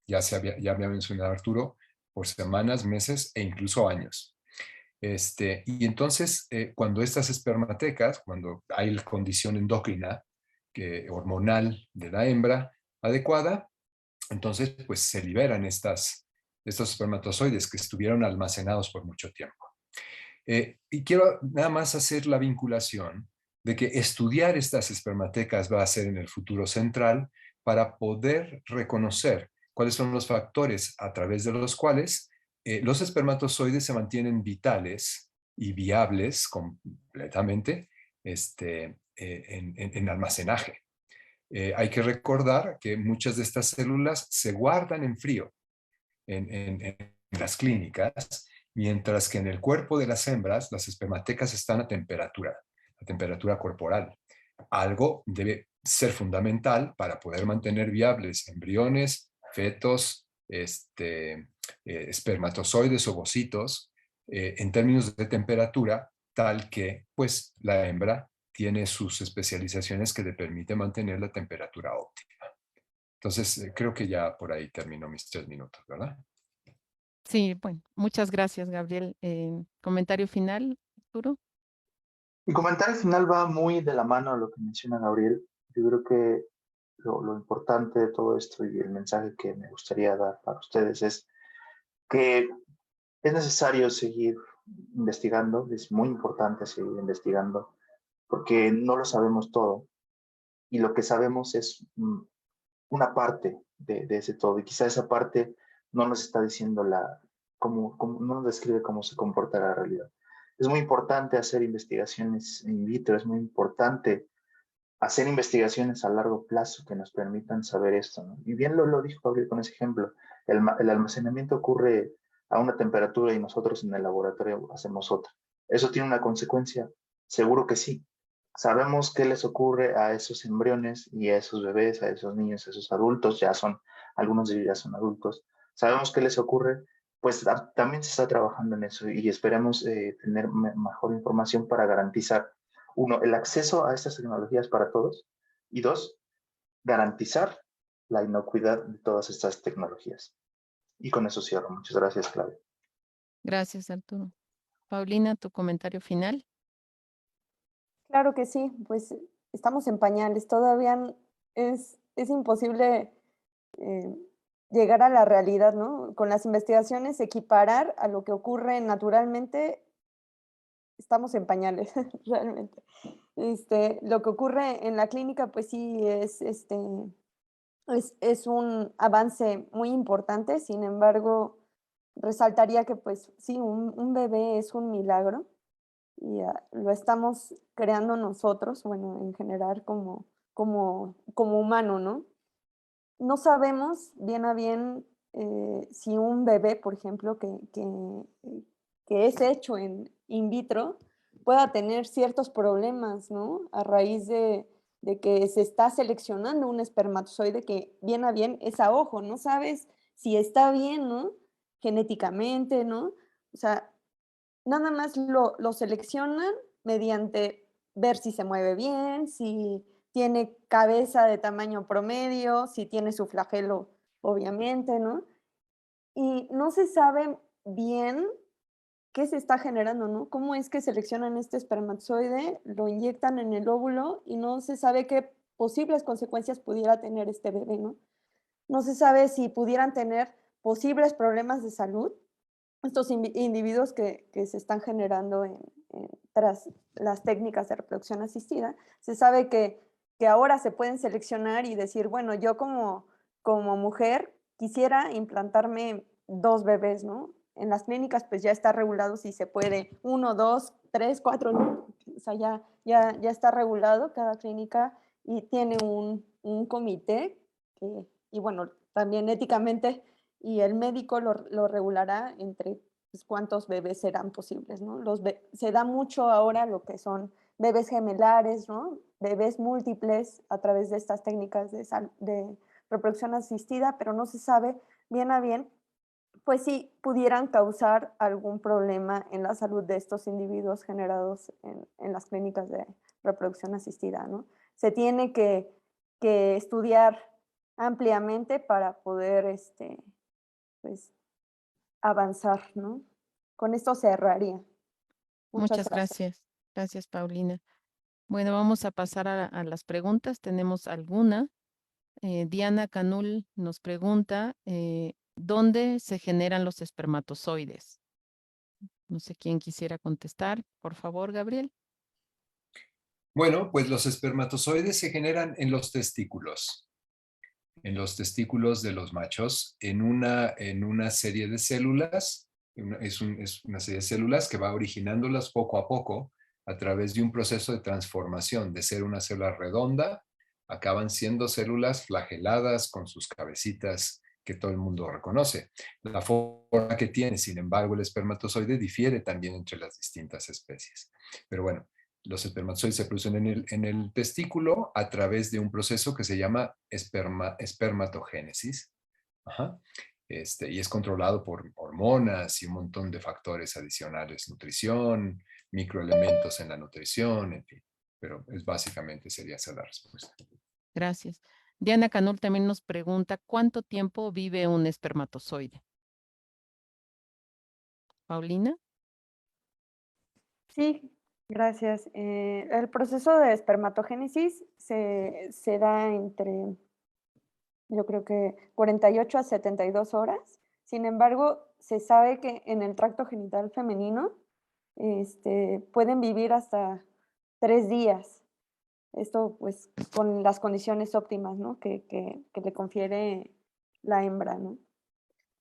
Speaker 4: ya había mencionado Arturo, por semanas, meses e incluso años. Y entonces, cuando estas espermatecas, cuando hay la condición endocrina, hormonal de la hembra adecuada, entonces pues se liberan estos espermatozoides que estuvieron almacenados por mucho tiempo. Y quiero nada más hacer la vinculación de que estudiar estas espermatecas va a ser en el futuro central para poder reconocer cuáles son los factores a través de los cuales los espermatozoides se mantienen vitales y viables completamente en almacenaje. Hay que recordar que muchas de estas células se guardan en frío en las clínicas, mientras que en el cuerpo de las hembras las espermatecas están a temperatura corporal. Algo debe ser fundamental para poder mantener viables embriones, fetos, espermatozoides, ovocitos, en términos de temperatura, tal que pues la hembra tiene sus especializaciones que le permiten mantener la temperatura óptima. Entonces, creo que ya por ahí termino mis 3 minutos, ¿verdad?
Speaker 1: Sí, bueno, muchas gracias, Gabriel. ¿Comentario final, Arturo?
Speaker 3: Mi comentario final va muy de la mano a lo que menciona Gabriel. Yo creo que lo importante de todo esto y el mensaje que me gustaría dar para ustedes es que es necesario seguir investigando, es muy importante seguir investigando, porque no lo sabemos todo y lo que sabemos es una parte de ese todo, y quizá esa parte no nos está diciendo no nos describe cómo se comporta la realidad. Es muy importante hacer investigaciones in vitro, es muy importante hacer investigaciones a largo plazo que nos permitan saber esto, ¿no? Y bien lo dijo Gabriel con ese ejemplo, el almacenamiento ocurre a una temperatura y nosotros en el laboratorio hacemos otra. ¿Eso tiene una consecuencia? Seguro que sí. Sabemos qué les ocurre a esos embriones y a esos bebés, a esos niños, a esos adultos, algunos de ellos ya son adultos. Sabemos qué les ocurre, pues también se está trabajando en eso y esperamos tener mejor información para garantizar, uno, el acceso a estas tecnologías para todos, y dos, garantizar la inocuidad de todas estas tecnologías. Y con eso cierro. Muchas gracias, Claudia.
Speaker 1: Gracias, Arturo. Paulina, tu comentario final.
Speaker 2: Claro que sí, pues estamos en pañales. Todavía es imposible llegar a la realidad, ¿no? Con las investigaciones, equiparar a lo que ocurre naturalmente, estamos en pañales, realmente. Lo que ocurre en la clínica, pues sí, es un avance muy importante. Sin embargo, resaltaría que, pues sí, un bebé es un milagro y lo estamos creando nosotros, bueno, en general como humano, ¿no? No sabemos bien a bien si un bebé, por ejemplo, que es hecho in vitro, pueda tener ciertos problemas, ¿no? A raíz de que se está seleccionando un espermatozoide que bien a bien es a ojo, no sabes si está bien, ¿no? Genéticamente, ¿no? O sea, nada más lo seleccionan mediante ver si se mueve bien, si tiene cabeza de tamaño promedio, si tiene su flagelo, obviamente, ¿no? Y no se sabe bien qué se está generando, ¿no? Cómo es que seleccionan este espermatozoide, lo inyectan en el óvulo y no se sabe qué posibles consecuencias pudiera tener este bebé, ¿no? No se sabe si pudieran tener posibles problemas de salud estos individuos que se están generando tras las técnicas de reproducción asistida. Se sabe que ahora se pueden seleccionar y decir, bueno, yo como mujer quisiera implantarme 2 bebés, ¿no? En las clínicas pues ya está regulado si se puede 1, 2, 3, 4, ¿no? O sea, ya está regulado cada clínica y tiene un comité y bueno, también éticamente y el médico lo regulará entre pues, cuántos bebés serán posibles, ¿no? Se da mucho ahora lo que son bebés gemelares, ¿no? Bebés múltiples a través de estas técnicas de reproducción asistida, pero no se sabe bien a bien, pues si pudieran causar algún problema en la salud de estos individuos generados en las clínicas de reproducción asistida, ¿no? Se tiene que estudiar ampliamente para poder pues, avanzar, ¿no? Con esto cerraría. Muchas
Speaker 1: Muchas
Speaker 2: gracias.
Speaker 1: gracias. Gracias, Paulina. Bueno, vamos a pasar a las preguntas. Tenemos alguna. Diana Canul nos pregunta, ¿dónde se generan los espermatozoides? No sé quién quisiera contestar. Por favor, Gabriel.
Speaker 4: Bueno, pues los espermatozoides se generan en los testículos de los machos, en una serie de células, es una serie de células que va originándolas poco a poco a través de un proceso de transformación, de ser una célula redonda, acaban siendo células flageladas con sus cabecitas que todo el mundo reconoce. La forma que tiene, sin embargo, el espermatozoide difiere también entre las distintas especies. Pero bueno, los espermatozoides se producen en el testículo a través de un proceso que se llama espermatogénesis. Ajá. Y es controlado por hormonas y un montón de factores adicionales, nutrición, microelementos en la nutrición, en fin. Pero básicamente sería esa la respuesta.
Speaker 1: Gracias. Diana Canul también nos pregunta, ¿cuánto tiempo vive un espermatozoide? Paulina.
Speaker 2: Sí, gracias. El proceso de espermatogénesis se da entre, yo creo que 48 a 72 horas. Sin embargo, se sabe que en el tracto genital femenino pueden vivir hasta 3 días. Esto pues con las condiciones óptimas, ¿no? Que le confiere la hembra, ¿no?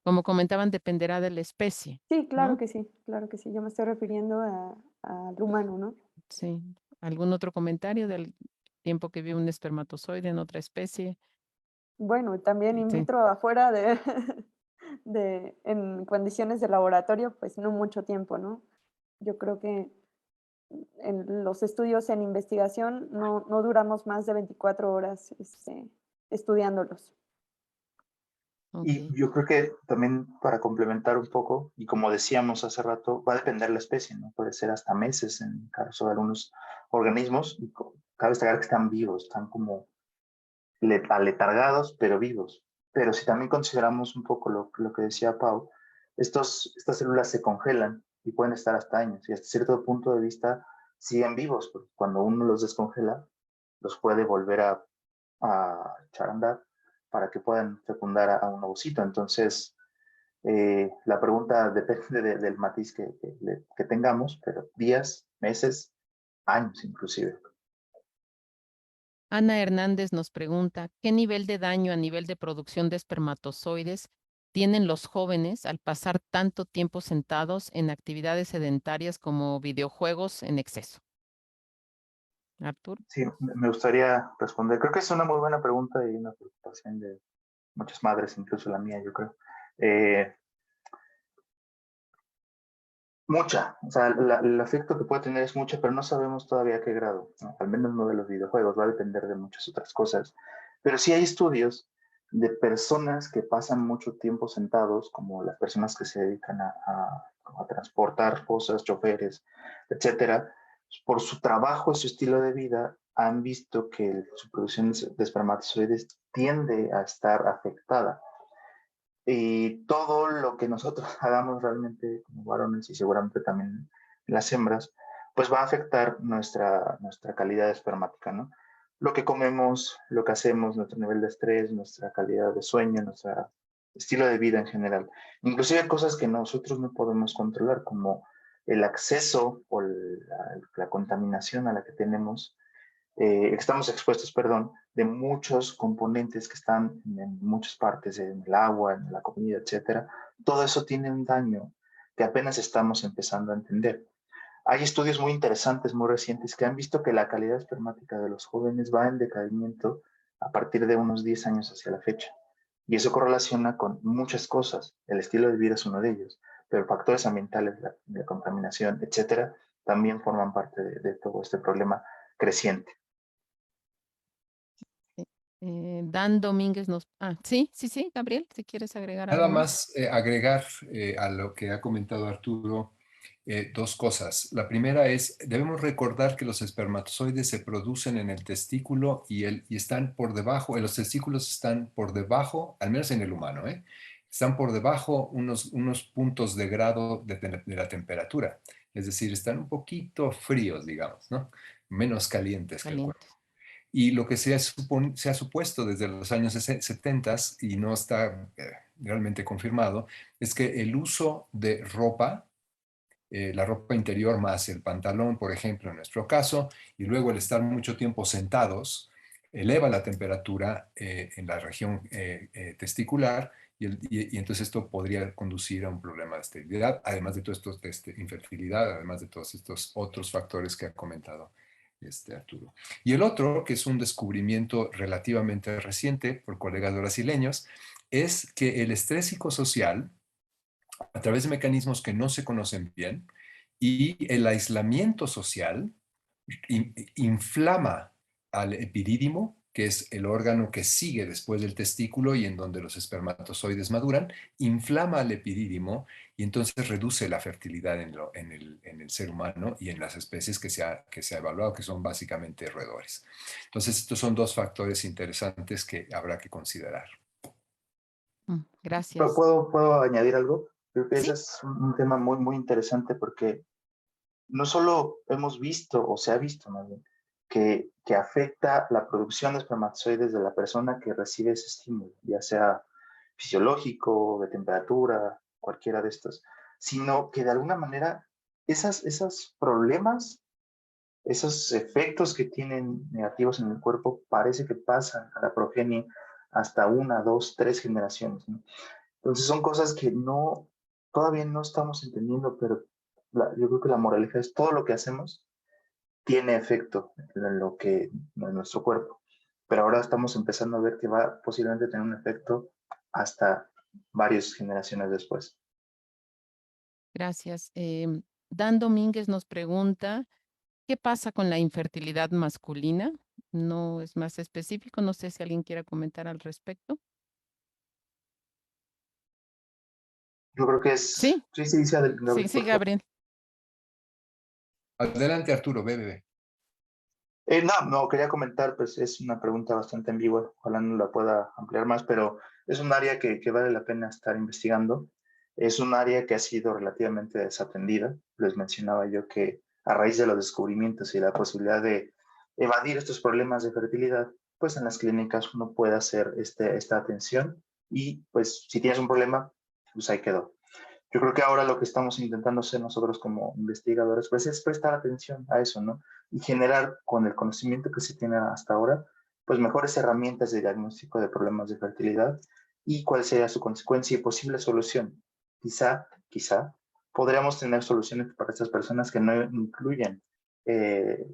Speaker 1: Como comentaban, dependerá de la especie,
Speaker 2: Sí, claro
Speaker 1: ¿no?
Speaker 2: que sí, claro que sí. Yo me estoy refiriendo al humano, ¿no?
Speaker 1: Sí. ¿Algún otro comentario del tiempo que vive un espermatozoide en otra especie?
Speaker 2: Bueno, también in
Speaker 1: Sí.
Speaker 2: vitro afuera de en condiciones de laboratorio, pues no mucho tiempo, ¿no? Yo creo que en los estudios en investigación no duramos más de 24 horas, estudiándolos.
Speaker 3: Y
Speaker 1: Ok.
Speaker 3: yo creo que también para complementar un poco, y como decíamos hace rato, va a depender de la especie, ¿no? Puede ser hasta meses en el caso de algunos organismos, y cabe destacar que están vivos, están como aletargados, pero vivos. Pero si también consideramos un poco lo que decía Pau, estas células se congelan y pueden estar hasta años, y hasta cierto punto de vista siguen vivos, porque cuando uno los descongela, los puede volver a echar a andar para que puedan fecundar a un ovocito. Entonces, la pregunta depende del matiz que tengamos, pero días, meses, años inclusive.
Speaker 1: Ana Hernández nos pregunta, ¿qué nivel de daño a nivel de producción de espermatozoides tienen los jóvenes al pasar tanto tiempo sentados en actividades sedentarias como videojuegos en exceso? Artur.
Speaker 3: Sí, me gustaría responder. Creo que es una muy buena pregunta y una preocupación de muchas madres, incluso la mía, yo creo. Eh, Mucha, o sea, el efecto que puede tener es mucha, pero no sabemos todavía a qué grado, ¿no? Al menos no de los videojuegos, va a depender de muchas otras cosas. Pero sí hay estudios de personas que pasan mucho tiempo sentados, como las personas que se dedican a transportar cosas, choferes, etcétera, por su trabajo y su estilo de vida, han visto que su producción de espermatozoides tiende a estar afectada. Y todo lo que nosotros hagamos realmente como varones y seguramente también las hembras, pues va a afectar nuestra calidad espermática, ¿no? Lo que comemos, lo que hacemos, nuestro nivel de estrés, nuestra calidad de sueño, nuestra estilo de vida en general. Inclusive cosas que nosotros no podemos controlar, como el acceso o la contaminación a la que tenemos, estamos expuestos, perdón, de muchos componentes que están en muchas partes, en el agua, en la comida, etcétera. Todo eso tiene un daño que apenas estamos empezando a entender. Hay estudios muy interesantes, muy recientes, que han visto que la calidad espermática de los jóvenes va en decaimiento a partir de unos 10 años hacia la fecha. Y eso correlaciona con muchas cosas. El estilo de vida es uno de ellos, pero factores ambientales, la contaminación, etcétera, también forman parte de todo este problema creciente.
Speaker 1: Dan Domínguez nos... sí, Gabriel, si quieres agregar
Speaker 4: Nada
Speaker 1: algo más.
Speaker 4: más agregar a lo que ha comentado Arturo, dos cosas. La primera es, debemos recordar que los espermatozoides se producen en el testículo y están por debajo, los testículos están por debajo, al menos en el humano, están por debajo unos puntos de grado de la temperatura. Es decir, están un poquito fríos, digamos, ¿no? Menos calientes que el cuerpo. Y lo que se ha supuesto desde los años 70 y no está realmente confirmado, es que el uso de ropa, la ropa interior más el pantalón, por ejemplo, en nuestro caso, y luego el estar mucho tiempo sentados, eleva la temperatura en la región testicular y entonces esto podría conducir a un problema de esterilidad, además de todo esto, infertilidad, además de todos estos otros factores que ha comentado Arturo. Y el otro, que es un descubrimiento relativamente reciente por colegas brasileños, es que el estrés psicosocial, a través de mecanismos que no se conocen bien, y el aislamiento social inflama al epidídimo, que es el órgano que sigue después del testículo y en donde los espermatozoides maduran, inflama al epidídimo y entonces reduce la fertilidad en el ser humano y en las especies que se ha evaluado, que son básicamente roedores. Entonces, estos son dos factores interesantes que habrá que considerar.
Speaker 1: Gracias.
Speaker 3: ¿Puedo añadir algo? Creo que
Speaker 1: ¿Sí?
Speaker 3: ese es un tema muy, muy interesante porque no solo hemos visto, o se ha visto más bien, que afecta la producción de espermatozoides de la persona que recibe ese estímulo, ya sea fisiológico, de temperatura, cualquiera de estos, sino que de alguna manera esos problemas, esos efectos que tienen negativos en el cuerpo, parece que pasan a la progenie hasta 1, 2, 3 generaciones, ¿no? Entonces son cosas que todavía no estamos entendiendo, pero yo creo que la moraleja es todo lo que hacemos tiene efecto en nuestro cuerpo. Pero ahora estamos empezando a ver que va posiblemente tener un efecto hasta varias generaciones después.
Speaker 1: Gracias. Dan Domínguez nos pregunta, ¿qué pasa con la infertilidad masculina? No es más específico, no sé si alguien quiera comentar al respecto.
Speaker 3: Yo creo que es...
Speaker 1: Sí. Sí, Gabriel.
Speaker 4: Adelante, Arturo, bebé.
Speaker 3: No, quería comentar, pues es una pregunta bastante ambigua, ojalá no la pueda ampliar más, pero es un área que vale la pena estar investigando. Es un área que ha sido relativamente desatendida. Les mencionaba yo que a raíz de los descubrimientos y la posibilidad de evadir estos problemas de fertilidad, pues en las clínicas uno puede hacer esta atención y pues si tienes un problema, pues ahí quedó. Yo creo que ahora lo que estamos intentando hacer nosotros como investigadores, pues es prestar atención a eso, ¿no? Y generar con el conocimiento que se tiene hasta ahora, pues mejores herramientas de diagnóstico de problemas de fertilidad y cuál sería su consecuencia y posible solución. Quizá, podríamos tener soluciones para estas personas que no incluyan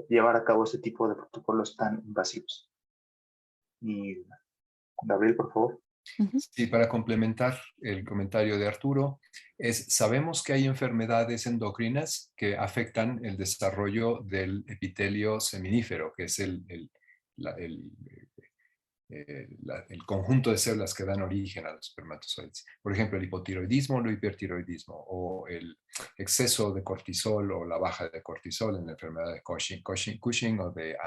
Speaker 3: llevar a cabo este tipo de protocolos tan invasivos. Y Gabriel, por favor.
Speaker 4: Sí, para complementar el comentario de Arturo, sabemos que hay enfermedades endocrinas que afectan el desarrollo del epitelio seminífero, que es el conjunto de células que dan origen a los espermatozoides. Por ejemplo, el hipotiroidismo o el hipertiroidismo, o el exceso de cortisol o la baja de cortisol en la enfermedad de Cushing o de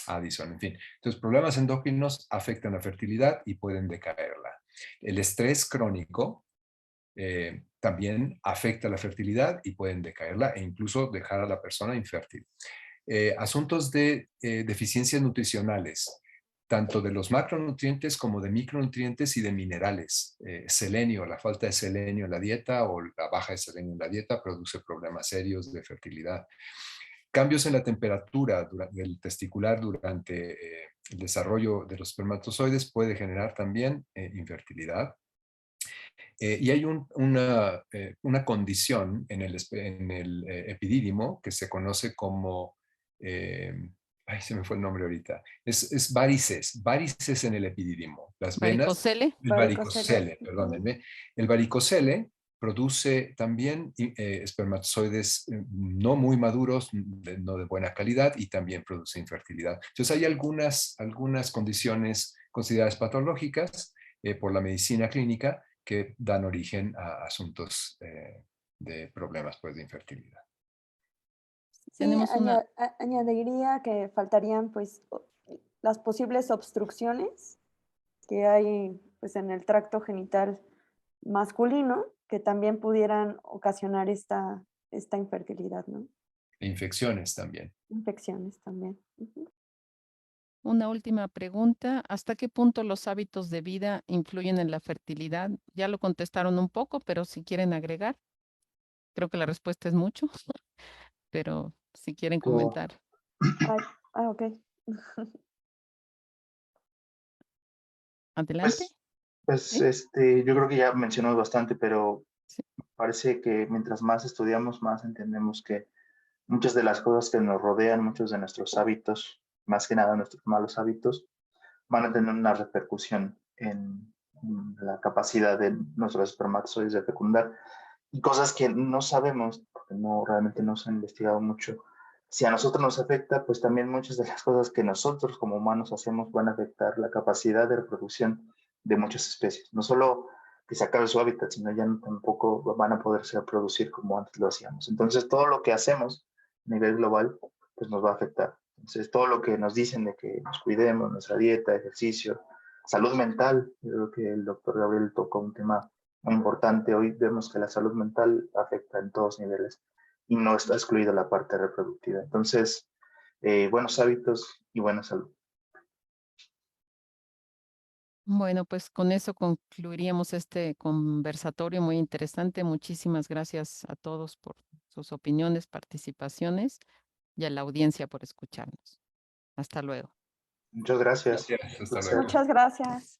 Speaker 4: Addison, en fin. Entonces, problemas endocrinos afectan la fertilidad y pueden decaerla. El estrés crónico también afecta la fertilidad y pueden decaerla e incluso dejar a la persona infértil. Asuntos de deficiencias nutricionales tanto de los macronutrientes como de micronutrientes y de minerales. Selenio, la falta de selenio en la dieta o la baja de selenio en la dieta produce problemas serios de fertilidad. Cambios en la temperatura del testicular durante el desarrollo de los espermatozoides puede generar también infertilidad. Y hay una condición en el epidídimo que se conoce como, ay, se me fue el nombre ahorita, es varices en el epidídimo, las venas,
Speaker 1: Varicocele.
Speaker 4: el varicocele, perdónenme, el varicocele produce también espermatozoides no muy maduros, no de buena calidad, y también produce infertilidad. Entonces hay algunas condiciones consideradas patológicas por la medicina clínica que dan origen a asuntos de problemas pues, de infertilidad.
Speaker 2: Sí,
Speaker 1: Tenemos una...
Speaker 2: añadiría que faltarían pues las posibles obstrucciones que hay pues en el tracto genital masculino que también pudieran ocasionar esta infertilidad, ¿no?
Speaker 4: Infecciones también.
Speaker 2: Infecciones también.
Speaker 1: Una última pregunta. ¿Hasta qué punto los hábitos de vida influyen en la fertilidad? Ya lo contestaron un poco, pero si quieren agregar. Creo que la respuesta es mucho, pero si quieren comentar.
Speaker 2: Ok.
Speaker 1: Adelante.
Speaker 3: Pues
Speaker 1: ¿Sí?
Speaker 3: yo creo que ya mencionamos bastante, pero
Speaker 1: Sí.
Speaker 3: parece que mientras más estudiamos, más entendemos que muchas de las cosas que nos rodean, muchos de nuestros hábitos, más que nada nuestros malos hábitos, van a tener una repercusión en la capacidad de nuestros espermatozoides de fecundar, y cosas que no sabemos, porque realmente no se ha investigado mucho. Si a nosotros nos afecta, pues también muchas de las cosas que nosotros como humanos hacemos van a afectar la capacidad de reproducción de muchas especies. No solo que se acabe su hábitat, sino ya tampoco van a poderse reproducir como antes lo hacíamos. Entonces, todo lo que hacemos a nivel global, pues nos va a afectar. Entonces, todo lo que nos dicen de que nos cuidemos, nuestra dieta, ejercicio, salud mental, yo creo que el doctor Gabriel tocó un tema muy importante. Hoy vemos que la salud mental afecta en todos niveles y no está excluida la parte reproductiva. Entonces, buenos hábitos y buena salud.
Speaker 1: Bueno, pues con eso concluiríamos este conversatorio muy interesante. Muchísimas gracias a todos por sus opiniones, participaciones y a la audiencia por escucharnos. Hasta luego.
Speaker 3: Muchas gracias.
Speaker 4: Gracias, hasta
Speaker 3: Placer.
Speaker 4: luego.
Speaker 2: Muchas gracias.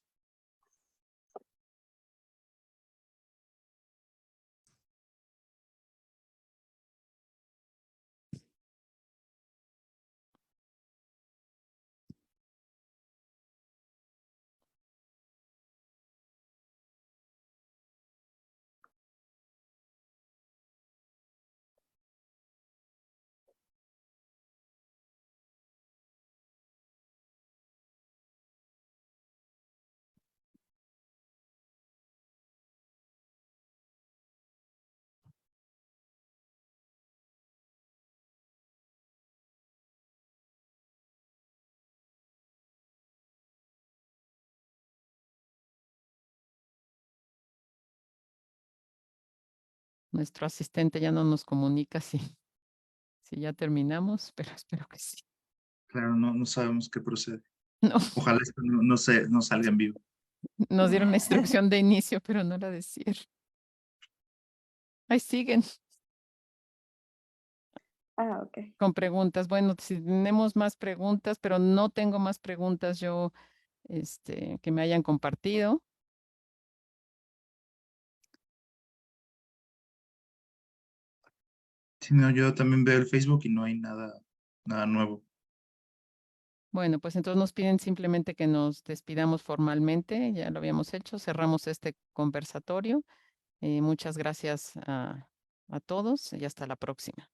Speaker 1: Nuestro asistente ya no nos comunica si ya terminamos, pero espero que sí.
Speaker 5: Claro, no sabemos qué procede.
Speaker 1: No,
Speaker 5: Ojalá esto no salga en vivo.
Speaker 1: nos dieron la instrucción de inicio, pero no la de cierre. Ahí siguen
Speaker 2: Ok.
Speaker 1: con preguntas. Bueno, si tenemos más preguntas, pero no tengo más preguntas yo que me hayan compartido.
Speaker 5: Sí, no, yo también veo el Facebook y no hay nada nuevo.
Speaker 1: Bueno, pues entonces nos piden simplemente que nos despidamos formalmente. Ya lo habíamos hecho. Cerramos este conversatorio. Muchas gracias a todos y hasta la próxima.